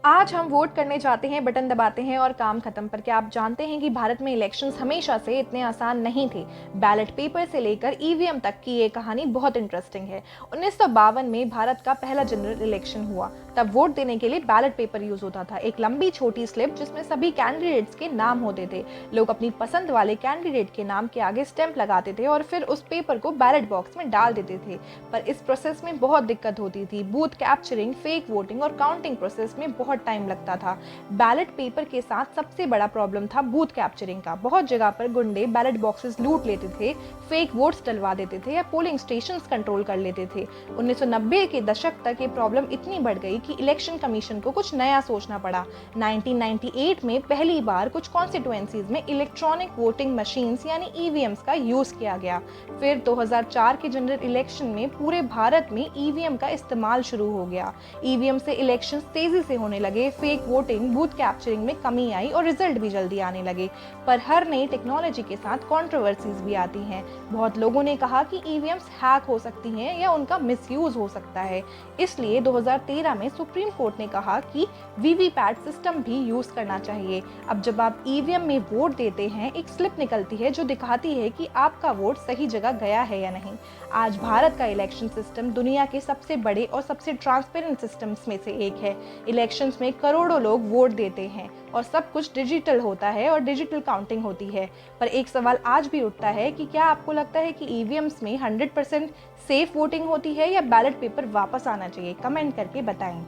आज हम वोट करने जाते हैं, बटन दबाते हैं और काम खत्म। पर क्या आप जानते हैं कि भारत में इलेक्शंस हमेशा से इतने आसान नहीं थे। बैलेट पेपर से लेकर ईवीएम तक की ये कहानी बहुत इंटरेस्टिंग है। 1952 में भारत का पहला जनरल इलेक्शन हुआ। तब वोट देने के लिए बैलेट पेपर यूज होता था, एक लंबी छोटी स्लिप जिसमें सभी कैंडिडेट्स के नाम होते थे। लोग अपनी पसंद वाले कैंडिडेट के नाम के आगे स्टैंप लगाते थे और फिर उस पेपर को बैलेट बॉक्स में डाल देते थे। पर इस प्रोसेस में बहुत दिक्कत होती थी। बूथ कैप्चरिंग, फेक वोटिंग और काउंटिंग प्रोसेस में बहुत टाइम लगता था। बैलेट पेपर के साथ सबसे बड़ा प्रॉब्लम था बूथ कैप्चरिंग का। बहुत जगह पर गुंडे बैलेट बॉक्सेस लूट लेते थे, फेक वोट्स डलवा देते थे या पोलिंग स्टेशंस कंट्रोल कर लेते थे। 1990 के दशक तक ये प्रॉब्लम इतनी बढ़ गई कि इलेक्शन कमीशन को कुछ नया सोचना पड़ा। 1998 में पहली बार कुछ कॉन्स्टिट्यूएंसीज में इलेक्ट्रॉनिक वोटिंग मशीन्स यानी ईवीएम्स का यूज किया गया। फिर 2004 के जनरल इलेक्शन में पूरे भारत में ईवीएम का इस्तेमाल शुरू हो गया। ईवीएम से इलेक्शन तेजी से होने लगे, फेक वोटिंग, बूथ कैप्चरिंग में कमी आई और रिजल्ट भी जल्दी आने लगे। पर हर नई टेक्नोलॉजी के साथ कंट्रोवर्सीज भी आती हैं। बहुत लोगों ने कहा कि ईवीएम्स हैक हो सकती हैं या उनका मिसयूज हो सकता है। इसलिए 2013 में सुप्रीम कोर्ट ने कहा कि वीवीपैट सिस्टम भी यूज करना चाहिए। अब जब आप ईवीएम में वोट देते हैं, एक स्लिप निकलती है जो दिखाती है कि आपका वोट सही जगह गया है या नहीं। आज भारत का इलेक्शन सिस्टम दुनिया के सबसे बड़े और सबसे ट्रांसपेरेंट सिस्टम्स में से एक है। इलेक्शंस में करोड़ों लोग वोट देते हैं और सब कुछ डिजिटल होता है और डिजिटल काउंटिंग होती है। पर एक सवाल आज भी उठता है कि क्या आपको लगता है कि ईवीएम्स में 100% सेफ वोटिंग होती है या बैलेट पेपर वापस आना चाहिए? कमेंट करके बताएं।